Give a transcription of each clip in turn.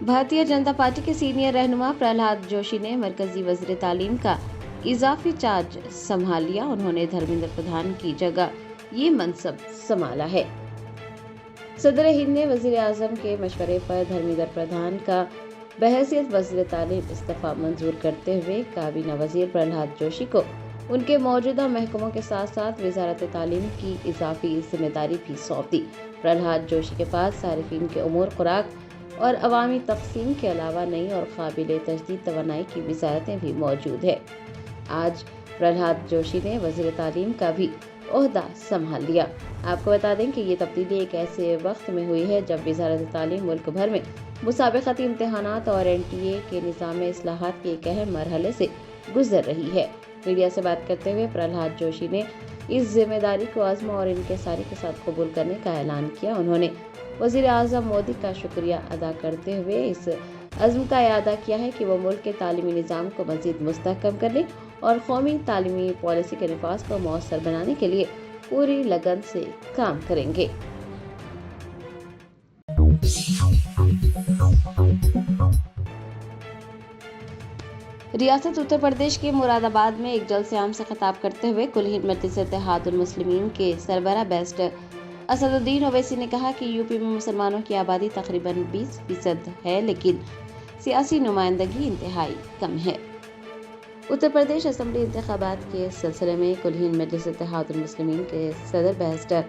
Bharatiya Janata party के senior रहनुमा प्रहलाद जोशी ने मरकजी वज़ीर तालीम का इजाफी चार्ज संभाल लिया। उन्होंने धर्मेंद्र प्रधान की जगह ये मनसब संभाला है। सदर हिंद ने वज़ीर आज़म के मशवरे पर धर्मेंद्र प्रधान का बहैसियत वज़ीर तालीम इस्तीफा मंजूर करते हुए काबीना वज़ीर प्रहलाद जोशी को उनके मौजूदा महकमों के साथ साथ वज़ारत तालीम की इजाफी जिम्मेदारी भी सौंप दी। प्रहलाद जोशी के पास सारिफीन के उमूर, खुराक और अवामी तक़सीम के अलावा नई और काबिल तजदीद तवानाई की वज़ारतें भी मौजूद है। आज प्रहलाद जोशी ने वज़ीर तालीम का भी ओहदा संभाल लिया। आपको बता दें कि ये तब्दीली एक ऐसे वक्त में हुई है जब वज़ारत तालीम मुल्क भर में मुसाबिक़ती इम्तिहानात और NTA के निज़ाम इस्लाहात के एक अहम मरहले से गुजर रही है। मीडिया से बात करते हुए प्रहलाद जोशी ने इस जिम्मेदारी को अज़्म और इनकिसारी के साथ कबूल करने का ऐलान किया। उन्होंने वज़ीर आज़म मोदी का शुक्रिया अदा करते हुए इस अज़्म का इरादा किया है कि वो मुल्क के तालीमी निज़ाम को मज़ीद मुस्तहकम करने और कौमी तालीमी पॉलिसी के नफाज़ को मौसर बनाने के लिए पूरी लगन से काम करेंगे। रियासत उत्तर प्रदेश के मुरादाबाद में एक जलसे आम से खिताब करते हुए कुल हिंद मजलिस इत्तेहादुल मुस्लिमीन के सरबराह बैरिस्टर असदुद्दीन ओवैसी ने कहा कि यूपी में मुसलमानों की आबादी तकरीबन 20% है, लेकिन सियासी नुमाइंदगी इंतहाई कम है। उत्तर प्रदेश असेंबली इंतखाबात के सिलसिले में कुल हिंद मजलिस इत्तेहादुल मुस्लिमीन के सदर बैरिस्टर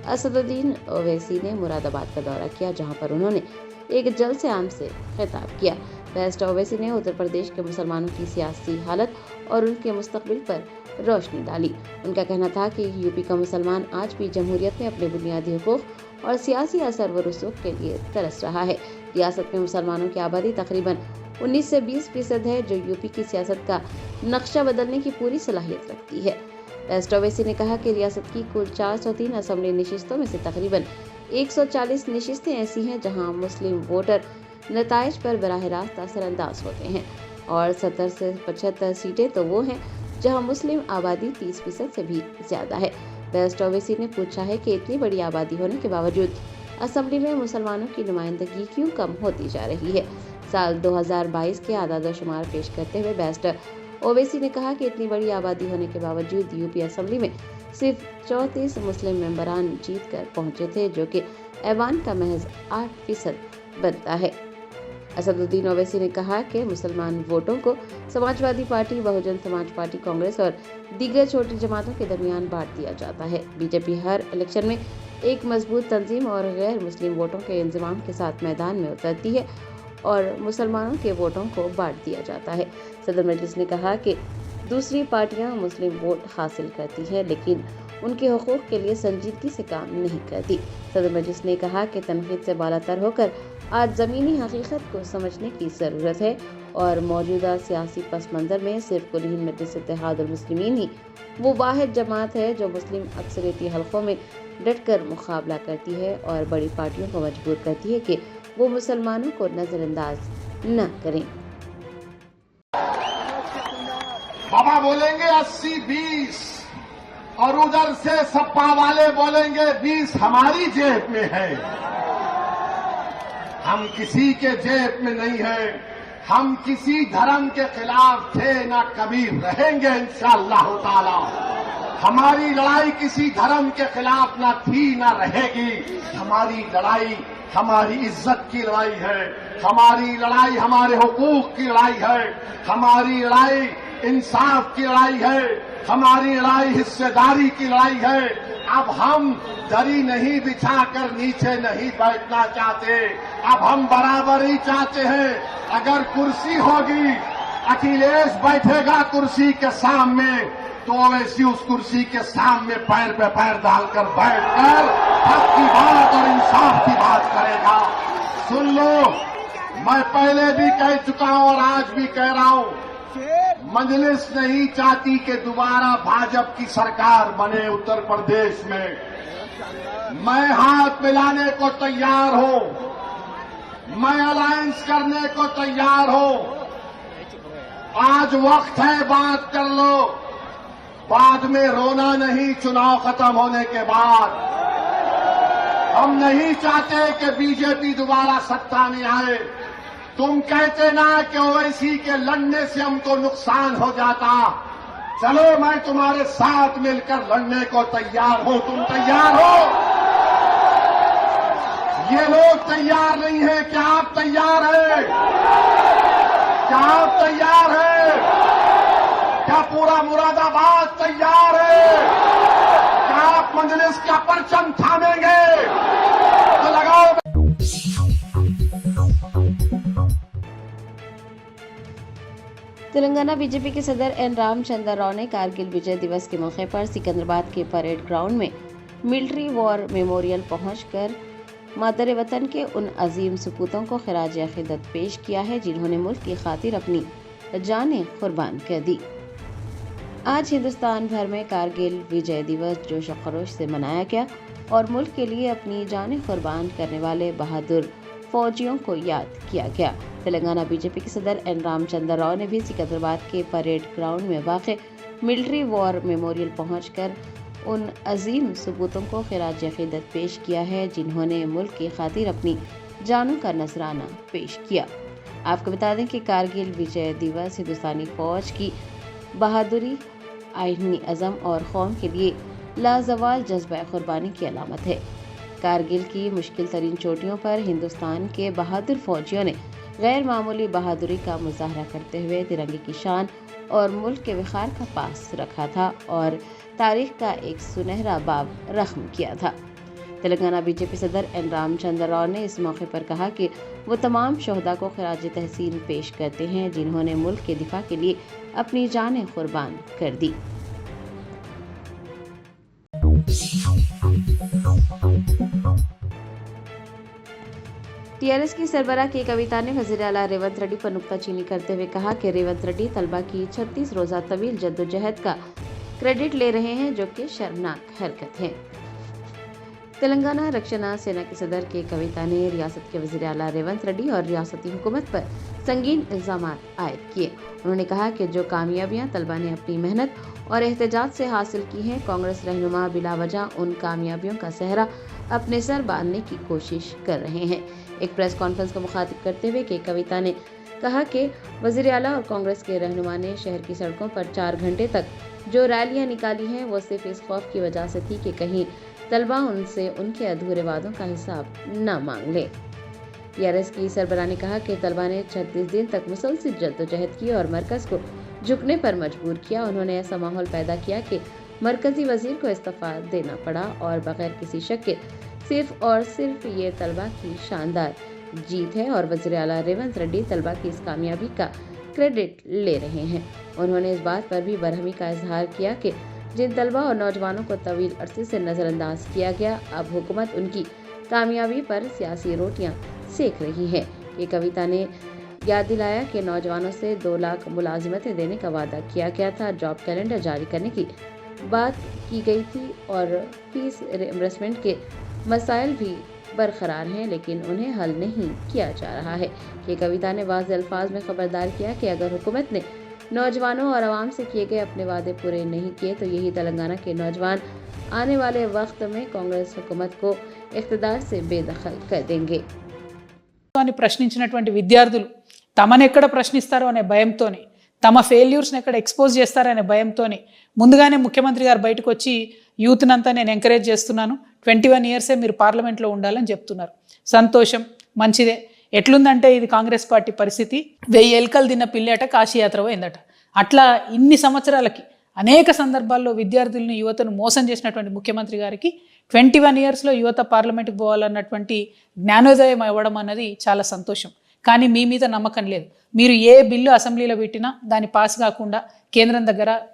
असदुद्दीन ओवैसी ने मुरादाबाद का दौरा किया, जहां पर उन्होंने एक जलसे आम से खिताब किया। बैरिस्टर ओवैसी ने उत्तर प्रदेश के मुसलमानों की सियासी हालत और उनके मुस्तकबिल पर रोशनी डाली। उनका कहना था कि यूपी का मुसलमान आज भी जमहूरियत में अपने बुनियादी हुकूक और सियासी असर व रसूख के लिए तरस रहा है। रियासत में मुसलमानों की आबादी तकरीबन 19 से 20% है, जो यूपी की सियासत का नक्शा बदलने की पूरी सलाहियत रखती है। बैरिस्टर ओवैसी ने कहा कि रियासत की कुल 403 असेंबली नशिस्तों में से तकरीबन 140 नशिस्तें ऐसी हैं जहां मुस्लिम वोटर नताइज पर बराह रास्त असरअंदाज होते हैं और 70 से 75 सीटें तो वो हैं जहां मुस्लिम आबादी 30% से भी ज्यादा है। बैरिस्टर ओवैसी ने पूछा है कि इतनी बड़ी आबादी होने के बावजूद असेंबली में मुसलमानों की नुमाइंदगी क्यों कम होती जा रही है। साल 2022 के आदाद शुमार पेश करते हुए बैरिस्टर ओवैसी ने कहा कि इतनी बड़ी आबादी होने के बावजूद यूपी असेंबली में सिर्फ 34 मुस्लिम मेंबरान जीत कर पहुंचे थे, जो कि ऐवान का महज 8% बनता है। असदुद्दीन ओवैसी ने कहा कि मुसलमान वोटों को समाजवादी पार्टी, बहुजन समाज पार्टी, कांग्रेस और दीगर छोटी जमातों के दरमियान बांट दिया जाता है। बीजेपी हर इलेक्शन में एक मजबूत तंजीम और गैर मुस्लिम वोटों के इंजमाम के साथ मैदान में उतरती है और मुसलमानों के वोटों को बांट दिया जाता है। सदर मजलिस ने कहा कि दूसरी पार्टियां मुस्लिम वोट हासिल करती है, लेकिन उनके हुकूक के लिए संजीदगी से काम नहीं करती। सदर मजलिस ने कहा कि तनकीद से बालातर होकर आज ज़मीनी हकीकत को समझने की ज़रूरत है और मौजूदा सियासी पस मंज़र में सिर्फ कुल हिंद मजलिस इत्तेहादुल मुस्लिमीन ही वो वाहिद जमात है जो मुस्लिम अक्सरियती हलकों में डट कर मुकाबला करती है और बड़ी पार्टियों को मजबूर करती है कि वो मुसलमानों को नज़रअंदाज न करें। बाबा बोलेंगे 80-20 और उधर से सपा वाले बोलेंगे 20 हमारी जेब में है। हम किसी के जेब में नहीं है। हम किसी धर्म के खिलाफ थे ना कभी रहेंगे इंशाअल्लाह ताला। हमारी लड़ाई किसी धर्म के खिलाफ ना थी ना रहेगी। हमारी लड़ाई हमारी इज्जत की लड़ाई है। हमारी लड़ाई हमारे हुकूक की लड़ाई है। हमारी लड़ाई इंसाफ की लड़ाई है। हमारी लड़ाई हिस्सेदारी की लड़ाई है। अब हम दरी नहीं बिछाकर नीचे नहीं बैठना चाहते। अब हम बराबरी चाहते हैं। अगर कुर्सी होगी, अखिलेश बैठेगा कुर्सी के सामने, तो वैसी उस कुर्सी के सामने पैर पे पैर डालकर बैठकर हक की बात और इंसाफ की बात करेगा। सुन लो, मैं पहले भी कह चुका हूं और आज भी कह रहा हूं, मजलिस नहीं चाहती कि दोबारा भाजपा की सरकार बने उत्तर प्रदेश में। मैं हाथ मिलाने को तैयार हूं, मैं अलायंस करने को तैयार हूं। आज वक्त है, बात कर लो। बाद में रोना नहीं, चुनाव खत्म होने के बाद। हम नहीं चाहते कि बीजेपी दोबारा सत्ता में आए। तुम कहते ना कि ओवैसी के लड़ने से हमको नुकसान हो जाता, चलो मैं तुम्हारे साथ मिलकर लड़ने को तैयार हूं। तुम तैयार हो? ये लोग तैयार नहीं है, क्या आप तैयार हैं? क्या आप तैयार हैं? क्या पूरा मुरादाबाद तैयार है? क्या आप मजलिस का परचम थामेंगे? तो लगाओ। तेलंगाना बीजेपी के सदर एन रामचंद्र राव ने कारगिल विजय दिवस के मौके पर सिकंदराबाद के परेड ग्राउंड में मिलिट्री वॉर मेमोरियल पहुंचकर मादर वतन के उन अजीम सपूतों को खिराज अकीदत पेश किया है जिन्होंने मुल्क की खातिर अपनी जानें कुर्बान कर दी। आज हिंदुस्तान भर में कारगिल विजय दिवस जोश खरोश से मनाया गया और मुल्क के लिए अपनी जानें कुर्बान करने वाले बहादुर फौजियों को याद किया गया। तेलंगाना बीजेपी के सदर एन रामचंद्र राव ने भी सिकंदराबाद के परेड ग्राउंड में वाक़ मिलिट्री वॉर मेमोरियल पहुंचकर उन अजीम सबूतों को खिराज अकीदत पेश किया है जिन्होंने मुल्क की खातिर अपनी जानों का नजराना पेश किया। आपको बता दें कि कारगिल विजय दिवस हिंदुस्तानी फौज की बहादुरी, आईनी अज़म और कौम के लिए लाजवाल जज्बा कुर्बानी की अलामत है। कारगिल की मुश्किल तरीन चोटियों पर हिंदुस्तान के बहादुर फौजियों ने गैर मामूली बहादुरी का मुजाहरा करते हुए तिरंगे की शान और मुल्क के वक़ार का पास रखा था और तारीख का एक सुनहरा बाब रख्म किया था। तेलंगाना बीजेपी सदर एन रामचंद्र राव ने इस मौके पर कहा कि वो तमाम शोहदा को खिराज तहसीन पेश करते हैं जिन्होंने मुल्क के दिफा के लिए अपनी जानें कुर्बान कर दी। टीआरएस की सरबराह के कविता ने वज़ीर आला रेवंत रेड्डी पर नुक्ताचीनी करते हुए कहा कि रेवंत रेड्डी तलबा की 36 रोज़ा तवील जद्दोजहद का क्रेडिट ले रहे हैं जो कि शर्मनाक हरकत है। तेलंगाना रक्षणा सेना के सदर के कविता ने रियासत के वज़ीर आला रेवंत रेड्डी और रियासती हुकूमत पर संगीन इल्ज़ाम आयद किए। उन्होंने कहा कि जो कामयाबियां तलबा ने अपनी मेहनत और एहतजाज से हासिल की हैं, कांग्रेस रहनुमा बिलावजह उन कामयाबियों का सेहरा अपने सर बांधने की कोशिश कर रहे हैं। एक प्रेस कॉन्फ्रेंस को मुखातिब करते हुए के कविता ने कहा कि वज़ीर आला और कांग्रेस के रहनुमा ने शहर की सड़कों पर 4 घंटे तक जो रैलियां निकाली हैं वो सिर्फ इस खौफ की वजह से थी कि कहीं तलबा उनसे उनके अधूरे वादों का हिसाब न मांग ले। टीआरएस की सरबराह ने कहा कि तलबा ने 36 दिन तक मुसलसल जद्दोजहद की और मरकज को झुकने पर मजबूर किया। उन्होंने ऐसा माहौल पैदा किया कि मरकजी वजीर को इस्तीफा देना पड़ा और बगैर किसी शक के सिर्फ और सिर्फ ये तलबा की शानदार जीत है और वज़ीर आला रेवंत रेड्डी तलबा की इस कामयाबी का क्रेडिट ले रहे हैं। उन्होंने इस बात पर भी बरहमी का इजहार किया कि जिन तलबा और नौजवानों को तवील अरसे से नज़रअंदाज किया गया, अब हुकूमत उनकी कामयाबी पर सियासी रोटियां सेक रही है। ये कविता ने याद दिलाया कि नौजवानों से 2 लाख मुलाजिमतें देने का वादा किया गया था, जॉब कैलेंडर जारी करने की बात की गई थी और फीस रिइंबर्समेंट के मसाइल भी बरकरार हैं लेकिन उन्हें हल नहीं किया जा रहा है। ये कविता ने वाज़ेह अल्फाज में खबरदार किया कि अगर हुकूमत ने नौजवानों और आवाम से किए गए अपने वादे पूरे नहीं किए तो यही तेलंगाना के नौजवान आने वाले वक्त में कांग्रेस हुकूमत को इख्तिदार से बेदखल कर देंगे। ప్రశ్నించినటువంటి విద్యార్థులు తమను ఎక్కడ ప్రశ్నిస్తారో అనే భయంతోనే, తమ ఫెయిల్యూర్స్ని ఎక్కడ ఎక్స్పోజ్ చేస్తారనే భయంతోనే ముందుగానే ముఖ్యమంత్రి గారు బయటకు వచ్చి యూత్ని అంతా నేను ఎంకరేజ్ చేస్తున్నాను, 21 ఇయర్సే మీరు పార్లమెంట్లో ఉండాలని చెప్తున్నారు. సంతోషం, మంచిదే. ఎట్లుందంటే ఇది కాంగ్రెస్ పార్టీ పరిస్థితి, 1000 ఎలుకలు తిన్న పిల్లేట కాశీయాత్ర పోయిందట. అట్లా ఇన్ని సంవత్సరాలకి అనేక సందర్భాల్లో విద్యార్థులను యువతను మోసం చేసినటువంటి ముఖ్యమంత్రి గారికి 21 ఇయర్స్లో యువత పార్లమెంట్కి పోవాలన్నటువంటి జ్ఞానోదయం ఇవ్వడం అన్నది చాలా సంతోషం. కానీ మీ మీద నమ్మకం లేదు. మీరు ఏ బిల్లు అసెంబ్లీలో పెట్టినా దాన్ని పాస్ కాకుండా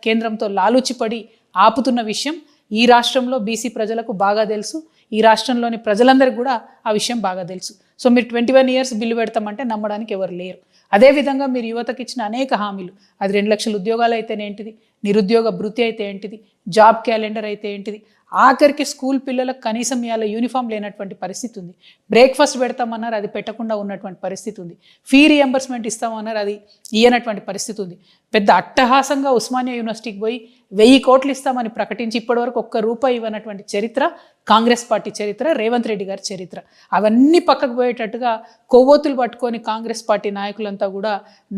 కేంద్రంతో లాలూచిపడి ఆపుతున్న విషయం ఈ రాష్ట్రంలో బీసీ ప్రజలకు బాగా తెలుసు. ఈ రాష్ట్రంలోని ప్రజలందరికీ కూడా ఆ విషయం బాగా తెలుసు. సో మీరు 21 ఇయర్స్ బిల్లు పెడతామంటే నమ్మడానికి ఎవరు లేరు. అదేవిధంగా మీరు యువతకి ఇచ్చిన అనేక హామీలు, అది 2 లక్షల ఉద్యోగాలు అయితే ఏంటిది, నిరుద్యోగ భృతి అయితే ఏంటిది, జాబ్ క్యాలెండర్ అయితే ఏంటిది, ఆఖరికి స్కూల్ పిల్లలకు కనీసం ఇవాళ యూనిఫామ్ లేనటువంటి పరిస్థితి ఉంది. బ్రేక్ఫాస్ట్ పెడతామన్నారు, అది పెట్టకుండా ఉన్నటువంటి పరిస్థితి ఉంది. ఫీ రియంబర్స్మెంట్ ఇస్తామన్నారు, అది ఇయ్యనటువంటి పరిస్థితి ఉంది. పెద్ద అట్టహాసంగా ఉస్మానియా యూనివర్సిటీకి పోయి 1000 కోట్లు ఇస్తామని ప్రకటించి ఇప్పటివరకు ఒక్క రూపాయి ఇవ్వనటువంటి చరిత్ర కాంగ్రెస్ పార్టీ చరిత్ర, రేవంత్ రెడ్డి గారి చరిత్ర. అవన్నీ పక్కకు పోయేటట్టుగా కొవ్వొత్తులు పట్టుకొని కాంగ్రెస్ పార్టీ నాయకులంతా కూడా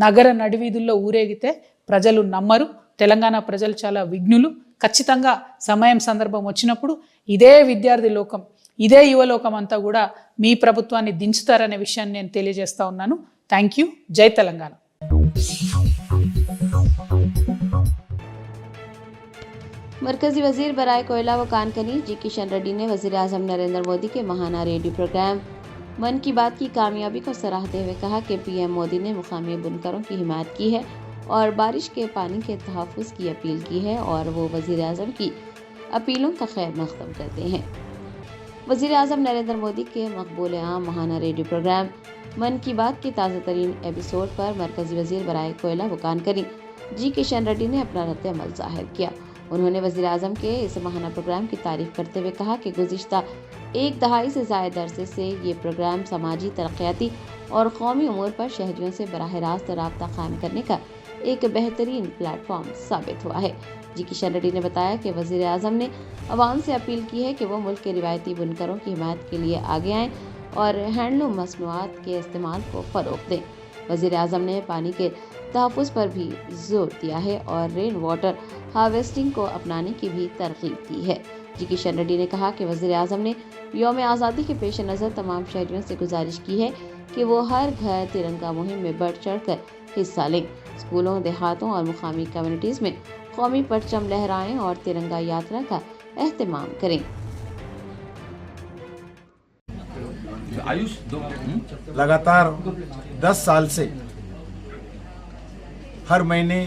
నగర నడివీధుల్లో ఊరేగితే ప్రజలు నమ్మరు. తెలంగాణ ప్రజలు చాలా విఘ్నులు. ఖచ్చితంగా సమయం సందర్భం వచ్చినప్పుడు ఇదే విద్యార్థి లోకం, ఇదే యువలోకం అంతా కూడా మీ ప్రభుత్వాన్ని దించుతారనే విషయాన్ని నేను తెలియజేస్తా ఉన్నాను. Thank you. జై తెలంగాణ. मरकजी वजीर बराए कोयला व कानकनी जी किशन रेड्डी ने वजीर आजम नरेंद्र मोदी के महाना रेडियो प्रोग्राम मन की बात की कामयाबी को सराहते हुए कहा कि पीएम मोदी ने मुकामी बुनकरों की हिमायत की है और बारिश के पानी के तहफ़्फ़ुज़ की अपील की है और वो वजीर आजम की अपीलों का खैर मक़दम करते हैं। वजीर आजम नरेंद्र मोदी के मकबूल आम महाना रेडियो प्रोग्राम मन की बात के ताज़ा तरीन एपिसोड पर मरकजी वजीर बराए कोयला व कानकनी जी किशन रेड्डी ने अपना रद्द अमल ज़ाहिर किया। उन्होंने वज़ीर आज़म के इस महाना प्रोग्राम की तारीफ करते हुए कहा कि गुज़िश्ता एक दहाई से ज़ायद अरसे से ये प्रोग्राम समाजी, तरक्याती और कौमी उमूर पर शहरियों से बराह रास्त रब्ता कायम करने का एक बेहतरीन प्लेटफॉर्म साबित हुआ है। जी किशन रेड्डी ने बताया कि वज़ीर आज़म ने अवाम से अपील की है कि वो मुल्क के रिवायती बुनकरों की हिमायत के लिए आगे आएँ और हैंडलूम मसनूआत के इस्तेमाल को फ़रोग़ दें। वज़ीर आज़म ने पानी के तहफ़्फ़ुज़ पर भी जोर दिया है और रेन वाटर हार्वेस्टिंग को अपनाने की भी तरगीब दी है। जी किशन रेड्डी ने कहा कि वज़ीर आज़म ने यौम आज़ादी के पेश नज़र तमाम शहरियों से गुजारिश की है कि वो हर घर तिरंगा मुहिम में बढ़ चढ़ कर हिस्सा लें। स्कूलों, देहातों और मुकामी कम्युनिटीज़ में कौमी परचम लहराएं और तिरंगा यात्रा का एहतमाम करें। लगातार 10 साल से हर महीने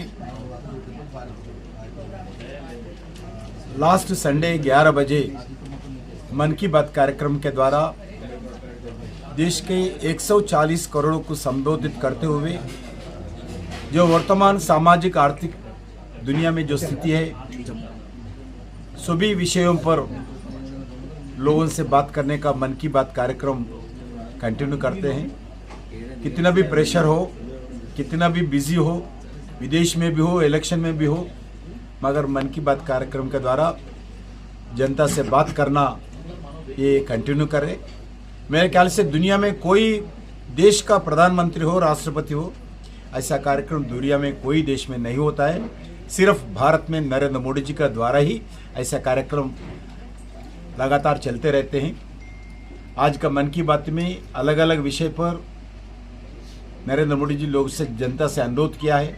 लास्ट संडे 11 बजे मन की बात कार्यक्रम के द्वारा देश के 140 करोड़ को संबोधित करते हुए जो वर्तमान सामाजिक आर्थिक दुनिया में जो स्थिति है सभी विषयों पर लोगों से बात करने का मन की बात कार्यक्रम कंटिन्यू करते हैं। कितना भी प्रेशर हो, कितना भी बिजी हो, विदेश में भी हो, इलेक्शन में भी हो, मगर मन की बात कार्यक्रम के द्वारा जनता से बात करना ये कंटिन्यू करें। मेरे ख्याल से दुनिया में कोई देश का प्रधानमंत्री हो, राष्ट्रपति हो, ऐसा कार्यक्रम दुनिया में कोई देश में नहीं होता है। सिर्फ भारत में नरेंद्र मोदी जी का द्वारा ही ऐसा कार्यक्रम लगातार चलते रहते हैं। आज का मन की बात में अलग अलग विषय पर नरेंद्र मोदी जी लोग से जनता से अनुरोध किया है,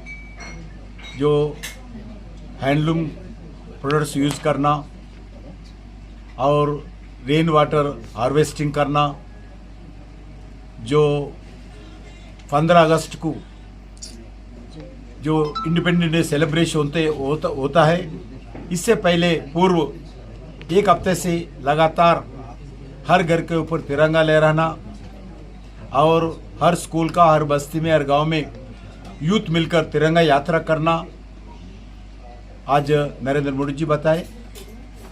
जो हैंडलूम प्रोडक्ट्स यूज़ करना और रेन वाटर हार्वेस्टिंग करना, जो 15 अगस्त को जो इंडिपेंडेंस डे सेलिब्रेशन होता है, इससे पहले पूर्व एक हफ्ते से लगातार हर घर के ऊपर तिरंगा लहराना और हर स्कूल का, हर बस्ती में, हर गांव में यूथ मिलकर तिरंगा यात्रा करना आज नरेंद्र मोदी जी बताए।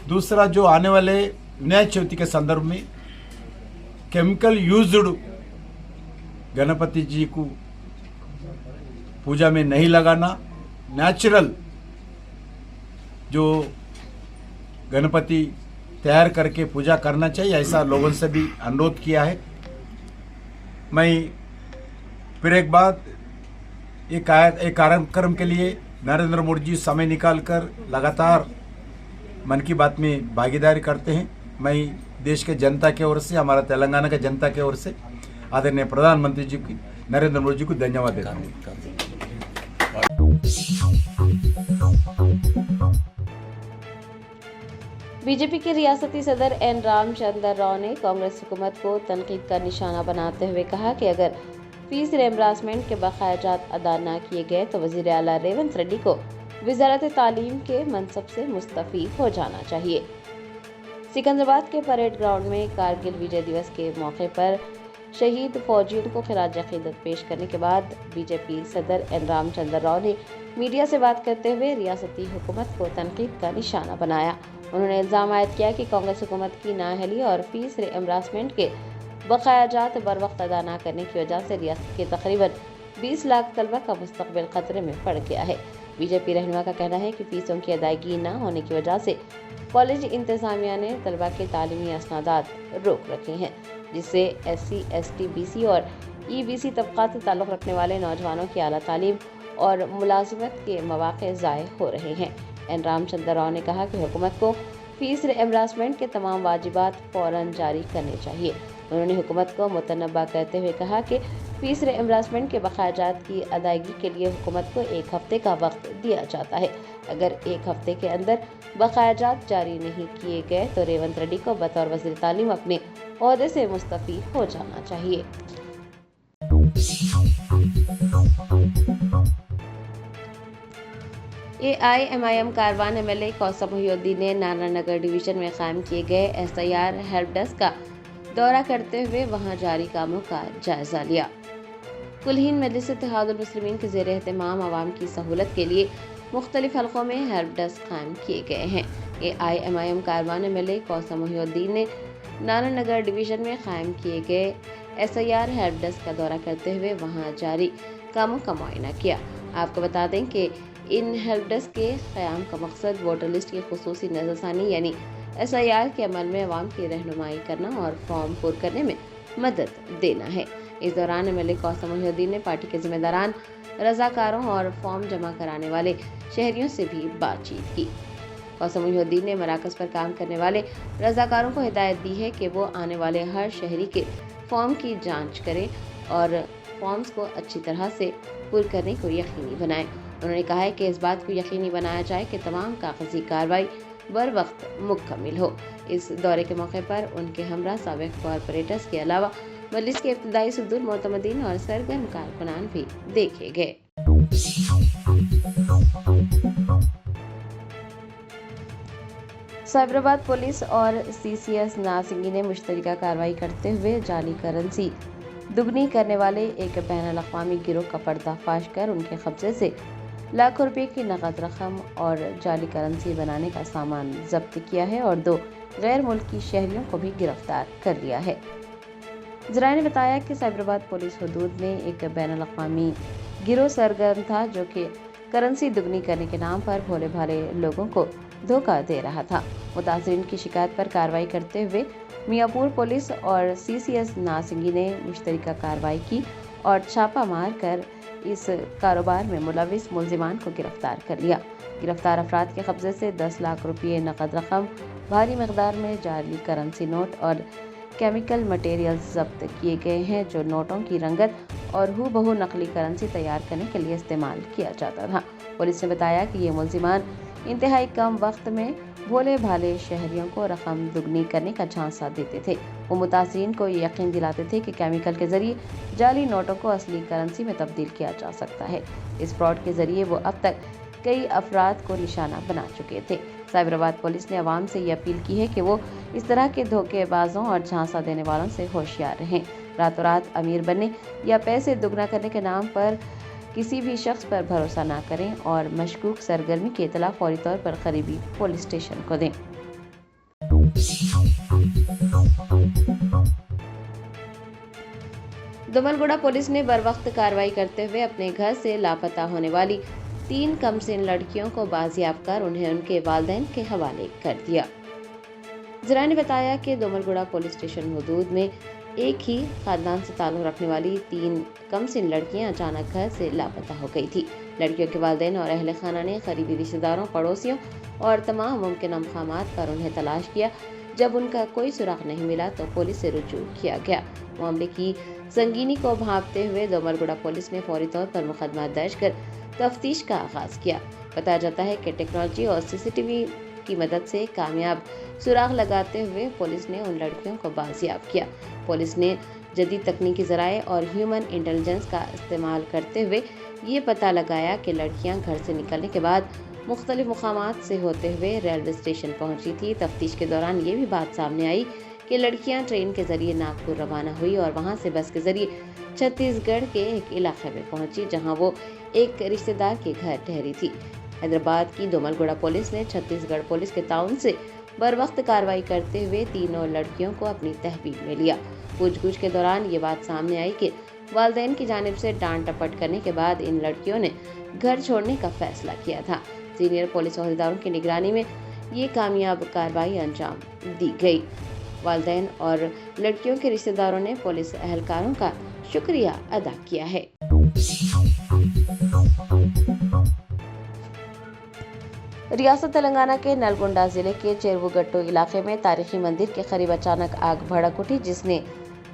दूसरा, जो आने वाले विनायक चौथी के संदर्भ में केमिकल यूज्ड गणपति जी को पूजा में नहीं लगाना, नेचुरल जो गणपति तैयार करके पूजा करना चाहिए, ऐसा लोगों से भी अनुरोध किया है। मैं फिर एक बात, एक कार्यक्रम के लिए नरेंद्र मोदी जी समय निकालकर लगातार मन की बात में भागीदारी करते हैं। मैं देश के जनता की ओर से, हमारा तेलंगाना के जनता की ओर से आदरणीय प्रधानमंत्री जी की, नरेंद्र मोदी जी को धन्यवाद देता हूँ। बीजेपी के रियासती सदर एन रामचंद्र राव ने कांग्रेस हुकूमत को तनकीद का निशाना बनाते हुए कहा कि अगर फीस रिएम्बर्समेंट के बकायाजात अदा न किए गए तो वज़ीर आला रेवंत रेड्डी को वज़ारत तालीम के मनसब से मुस्तफ़ी हो जाना चाहिए। सिकंदराबाद के परेड ग्राउंड में कारगिल विजय दिवस के मौके पर शहीद फौजियों को खिराज अकीदत पेश करने के बाद बीजेपी सदर एन रामचंद्र राव ने मीडिया से बात करते हुए रियासती हुकूमत को तनकीद का निशाना बनाया। उन्होंने इल्ज़ाम आयद किया कि कांग्रेस हुकूमत की नाअहली और फीस रिएम्बर्समेंट के बकायाजात बर वक्त अदा न करने की वजह से रियासत के तकरीबन 20 लाख तलबा का मुस्तकबिल खतरे में पड़ गया है। बीजेपी रहनुमा का कहना है कि फीसों की अदायगी न होने की वजह से कॉलेज इंतजामिया ने तलबा के तालीमी असनादात रोक रखे हैं, जिससे SC, ST, BC और EBC तबकात से ताल्लुक़ रखने वाले नौजवानों की आला तालीम और मुलाजिमत के मौक़े ज़ाय हो रहे हैं। एन रामचंद्र राव ने कहा कि हुकूमत को फीस रिएम्बर्समेंट के तमाम वाजिबात फ़ौरन जारी करने चाहिए। उन्होंने हुकूमत को मुतनब्बा करते हुए कहा कि फीस रिएम्बर्समेंट के बकायाजात की अदायगी के लिए हुकूमत को 1 हफ्ते का वक्त दिया जाता है। अगर 1 हफ्ते के अंदर बकायाजात जारी नहीं किए गए तो रेवंत रेड्डी को बतौर वज़ीर तालीम अपने ओहदे से मुस्तफ़ी हो जाना चाहिए। AIMIM कारवान MLA कौसम मोहिउद्दीन ने नाना नगर डिवीजन में कायम किए गए SIR हेल्प डेस्क का दौरा करते हुए वहां जारी कामों का जायजा लिया। कुलहीन मजलिस इत्तेहादुल मुस्लिमीन के ज़ेर एहतमाम आवाम की सहूलत के लिए मुख्तलिफ हलकों में हेल्प डेस्क कायम किए गए हैं। AIMIM कारवान MLA कौसम मोहिउद्दीन ने नाना नगर डिवीजन में कायम किए गए SIR हेल्प डेस्क का दौरा करते हुए वहां जारी कामों का मुआयना किया। आपको बता दें कि इन हेल्प डेस्क के क़याम का मकसद वोटर लिस्ट की खुसूसी नज़रसानी यानी SIR के अमल में अवाम की रहनुमाई करना और फॉर्म पुर करने में मदद देना है। इस दौरान MLA कौसम मोहिउद्दीन ने पार्टी के जिम्मेदारान, रज़ाकारों और फॉर्म जमा कराने वाले शहरियों से भी बातचीत की। कौसम मोहिउद्दीन ने मराकज़ पर काम करने वाले रज़ाकारों को हिदायत दी है कि वो आने वाले हर शहरी के फॉर्म की जाँच करें और फॉर्म्स को अच्छी तरह से पुर करने को यकीनी बनाएं। उन्होंने कहा है कि इस बात को यकीनी बनाया जाए कि तमाम कागजी कार्रवाई बर वक्त मुकम्मल हो। इस दौरे के मौके पर उनके हमरा साबिक़ कॉरपोरेटर्स के अलावा मजलिस के इब्तिदाई सदूर मोतमदीन और सरगर्म कारकुनान भी देखे गए। साइबराबाद पुलिस और CCS नासिंगी ने मुश्तरका कार्रवाई करते हुए जाली करेंसी दुगनी करने वाले एक बैनुल-अक़वामी गिरोह का पर्दाफाश कर उनके कब्जे से लाखों रुपए की नकद रकम और जाली करेंसी बनाने का सामान जब्त किया है और 2 गैर मुल्की शहरियों को भी गिरफ्तार कर लिया है। ज़राए ने बताया कि साइबराबाद पुलिस हुदूद में एक बैनुल-अक़वामी गिरोह सरगर्म था जो कि करेंसी दुगनी करने के नाम पर भोले भाले लोगों को धोखा दे रहा था। मुतासिरीन की शिकायत पर कार्रवाई करते हुए मियाँपुर पुलिस और CCS नासिंगी ने मुश्तरका कार्रवाई की और छापा मार कर इस कारोबार में मुलविस मुल्जिमान को गिरफ्तार कर लिया। गिरफ्तार अफराद के कब्जे से 10 लाख रुपये नकद रकम, भारी मकदार में जाली करेंसी नोट और केमिकल मटेरियल्स जब्त किए गए हैं जो नोटों की रंगत और हूबहू नकली करेंसी तैयार करने के लिए इस्तेमाल किया जाता था। पुलिस ने बताया कि ये मुल्जिमान इंतहाई कम वक्त में भोले भाले शहरियों को रकम दुगनी करने का झांसा देते थे। वो मुतासिरीन को ये यकीन दिलाते थे कि केमिकल के जरिए जाली नोटों को असली करेंसी में तब्दील किया जा सकता है। इस फ्रॉड के जरिए वो अब तक कई अफराद को निशाना बना चुके थे। साइबराबाद पुलिस ने अवाम से ये अपील की है कि वो इस तरह के धोखेबाजों और झांसा देने वालों से होशियार रहें। रातों रात अमीर बनने या पैसे दुगना करने के नाम पर किसी भी शख्स पर भरोसा ना करें और मशकूक सरगर्मी की इतला फौरी तौर पर करीबी पुलिस स्टेशन को दें। दुमलगुड़ा पुलिस ने बरवक्त कार्रवाई करते हुए अपने घर से लापता होने वाली 3 कमसिन लड़कियों को बाजियाब कर उन्हें उनके वालिदैन के हवाले कर दिया। ज़राए ने बताया कि दुमलगुड़ा पुलिस स्टेशन हुदूद में एक ही खानदान से ताल्लुक़ रखने वाली 3 कमसिन लड़कियां अचानक घर से लापता हो गई थी। लड़कियों के वालिदैन और अहले खाना ने करीबी रिश्तेदारों, पड़ोसियों और तमाम मुमकिन मकामात पर उन्हें तलाश किया। जब उनका कोई सुराग नहीं मिला तो पुलिस से रुजू किया गया। मामले की संगीनी को भांपते हुए दुमलगुड़ा पुलिस ने फौरी तौर पर मुकदमा दर्ज कर तफ्तीश का आगाज किया। बताया जाता है कि टेक्नोलॉजी और CCTV की मदद से कामयाब सुराग लगाते हुए पुलिस ने उन लड़कियों को बाजियाब किया। पुलिस ने जदीद तकनीकी ज़राए और ह्यूमन इंटेलिजेंस का इस्तेमाल करते हुए ये पता लगाया कि लड़कियां घर से निकलने के बाद मुख्तलिफ मुकामात से होते हुए रेलवे स्टेशन पहुंची थी। तफ्तीश के दौरान ये भी बात सामने आई कि लड़कियां ट्रेन के जरिए नागपुर रवाना हुई और वहां से बस के जरिए छत्तीसगढ़ के एक इलाके में पहुंची जहां वो एक रिश्तेदार के घर ठहरी थी। हैदराबाद की दुमलगुड़ा पुलिस ने छत्तीसगढ़ पुलिस के ताउन से बरवक्त कार्रवाई करते हुए तीनों लड़कियों को अपनी तहवील में लिया। पूछगछ के दौरान ये बात सामने आई कि वालिदैन की जानिब से डांट टपट करने के बाद इन लड़कियों ने घर छोड़ने का फैसला किया था। सीनियर पुलिस ओहदेदारों की निगरानी में ये कामयाब कार्रवाई अंजाम दी गई। वालिदैन और लड़कियों के रिश्तेदारों ने पुलिस एहलकारों का शुक्रिया अदा किया है। रियासत तेलंगाना के नलगोंडा जिले के चेरुवुगट्टू इलाके में तारीखी मंदिर के करीब अचानक आग भड़क उठी, जिसने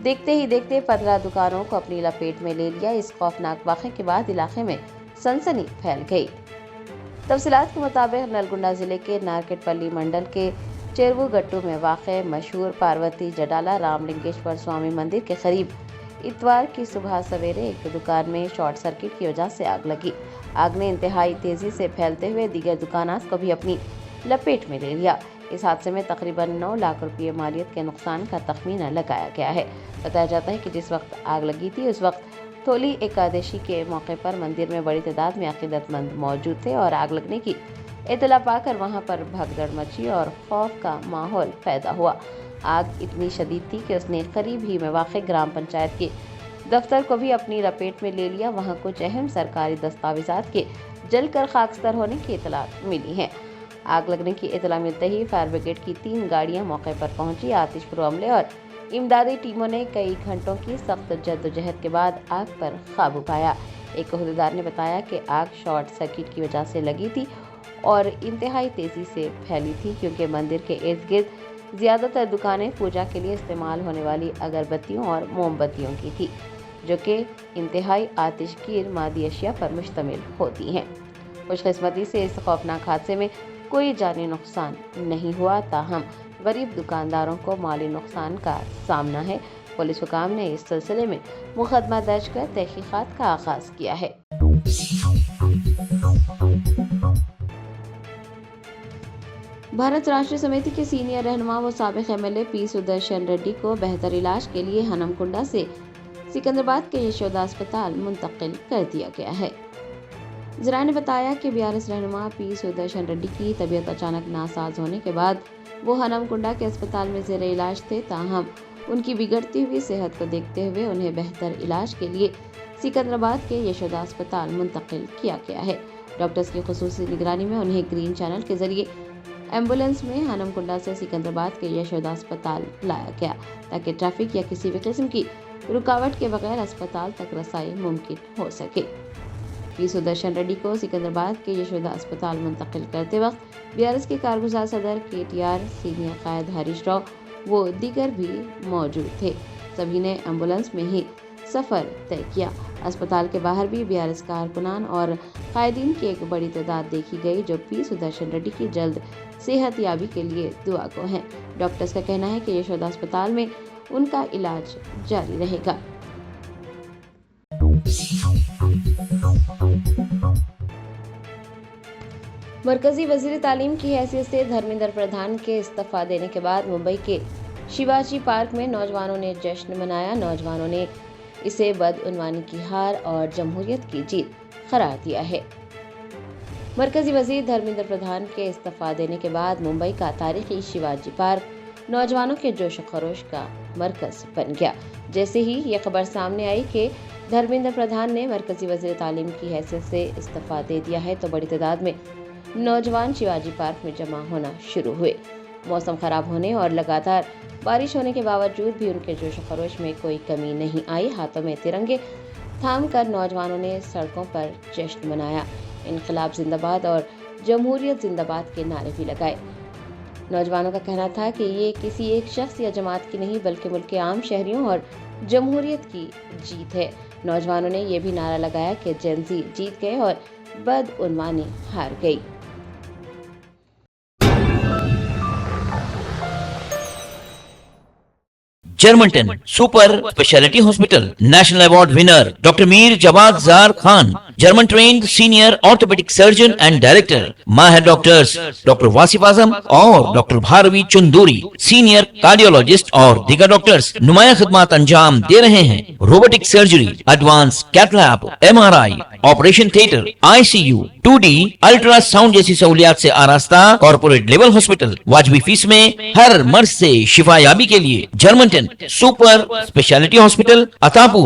देखते ही देखते 15 दुकानों को अपनी लपेट में ले लिया। इस खौफनाक वाक़े के बाद इलाके में सनसनी फैल गई। तफसीलात के मुताबिक नलगोंडा जिले के नारकेटपल्ली मंडल के चेरुवुगट्टू में वाक़े मशहूर पार्वती जडाला रामलिंगेश्वर स्वामी मंदिर के करीब इतवार की सुबह सवेरे एक दुकान में शॉर्ट सर्किट की वजह से आग लगी। आग ने इंतहाई तेजी से फैलते हुए दीगर दुकानात को भी अपनी लपेट में ले लिया। इस हादसे में तकरीबन 9 लाख रुपये मालियत के नुकसान का तखमीना लगाया गया है। बताया जाता है कि जिस वक्त आग लगी थी उस वक्त थोली एकादशी के मौके पर मंदिर में बड़ी तादाद में अकीदतमंद मौजूद थे और आग लगने की इतला पाकर वहां पर भगदड़ मची और खौफ का माहौल पैदा हुआ। आग इतनी शदीद थी कि उसने करीब ही में वाक़ ग्राम पंचायत के दफ्तर को भी अपनी लपेट में ले लिया। वहां कुछ अहम सरकारी दस्तावेजात के जलकर खाकस्तर होने की इतला मिली है। आग लगने की इतला मिलते ही फायर ब्रिगेड की 3 गाड़ियां मौके पर पहुंची। आतिशप्रो अमले और इमदादी टीमों ने कई घंटों की सख्त जद्दोजहद के बाद आग पर काबू पाया। एक ओहदेदार ने बताया कि आग शॉर्ट सर्किट की वजह से लगी थी और इंतहाई तेजी से फैली थी, क्योंकि मंदिर के इर्द गिर्द ज्यादातर दुकानें पूजा के लिए इस्तेमाल होने वाली अगरबत्तियों और मोमबत्तियों की थी, जो कि इंतहाई आतिशगीर मादी अशिया पर मुश्तमिल होती हैं। खुशकिस्मती से इस खौफनाक हादसे में कोई जानी नुकसान नहीं हुआ, ताहम गरीब दुकानदारों को माली नुकसान का सामना है। पुलिस हुकाम ने इस सिलसिले में मुकदमा दर्ज कर तहकीकात का आगाज किया है। भारत राष्ट्र समिति के सीनियर रहनुमा व साबिक एमएलए पी सुदर्शन रेड्डी को बेहतर इलाज के लिए हनमकुंडा से सिकंदराबाद के यशोदा अस्पताल मुंतकिल कर दिया गया है। जरा ने बताया कि बीआरएस रहनुमा पी सुदर्शन रेड्डी की तबीयत अचानक नासाज होने के बाद वो हनमकुंडा के अस्पताल में ज़ेरे इलाज थे, ताहम उनकी बिगड़ती हुई सेहत को देखते हुए उन्हें बेहतर इलाज के लिए सिकंदराबाद के यशोदा अस्पताल मुंतकिल किया गया है। डॉक्टर्स की खुसूसी निगरानी में उन्हें ग्रीन चैनल के जरिए एम्बुलेंस में हनमकुंडा से सिकंदराबाद के यशोदा अस्पताल लाया गया, ताकि ट्रैफिक या किसी भी किस्म की रुकावट के बगैर अस्पताल तक रसाई मुमकिन हो सके। पी सुदर्शन रेड्डी को सिकंदराबाद के यशोदा अस्पताल मुंतकिल करते वक्त बीआरएस के कारगुजार सदर केटीआर, सीनियर कायद हरीश राव वो दीगर भी मौजूद थे। सभी ने एम्बुलेंस में ही सफ़र तय किया। अस्पताल के बाहर भी बीआरएस कारकुनान और कायदीन की एक बड़ी तादाद देखी गई, जो पी सुदर्शन रेड्डी की जल्द सेहत याबी के लिए दुआ गो हैं। डॉक्टर्स का कहना है कि यशोदा अस्पताल में उनका इलाज जारी रहेगा। मरकजी वजीर तालीम की हैसियत से धर्मेंद्र प्रधान के इस्तीफा देने के बाद मुंबई के शिवाजी पार्क में नौजवानों ने जश्न मनाया। नौजवानों ने इसे बदउनवानी की हार और जमहूरियत की जीत करार दिया है। मरकजी वजीर धर्मेंद्र प्रधान के इस्तीफा देने के बाद मुंबई का तारीखी शिवाजी पार्क नौजवानों के जोश खरोश का मरकज बन गया। जैसे ही ये खबर सामने आई कि धर्मेंद्र प्रधान ने मरकजी वजीर तालीम की हैसियत से इस्तीफा दे दिया है, तो बड़ी तादाद में नौजवान शिवाजी पार्क में जमा होना शुरू हुए। मौसम खराब होने और लगातार बारिश होने के बावजूद भी उनके जोश खरोश में कोई कमी नहीं आई। हाथों में तिरंगे थाम कर नौजवानों ने सड़कों पर जश्न मनाया। इनकलाब जिंदाबाद और जमहूरियत जिंदाबाद के नारे भी लगाए। नौजवानों का कहना था कि ये किसी एक शख्स या जमात की नहीं, बल्कि मुल्क के आम शहरियों और जमहूरियत की जीत है। नौजवानों ने यह भी नारा लगाया कि जेनजी जीत गए और बदउनवानी हार गई। Germantown super speciality hospital national award winner doctor Mir Jawad Zar Khan, German trained senior orthopaedic surgeon and director, माहिर डॉक्टर्स डॉक्टर वासिफ आजम और doctor Bharvi Chanduri, senior cardiologist और दीगर डॉक्टर्स नुमाया खिदमत अंजाम दे रहे हैं। Robotic surgery, advance cath lab, MRI, operation theatre, ICU, 2D ultrasound जैसी सहूलियात से आरास्ता कॉर्पोरेट लेवल हॉस्पिटल। वाजबी फीस में हर मर्ज से शिफायाबी के लिए Germanton super speciality hospital, Attapur.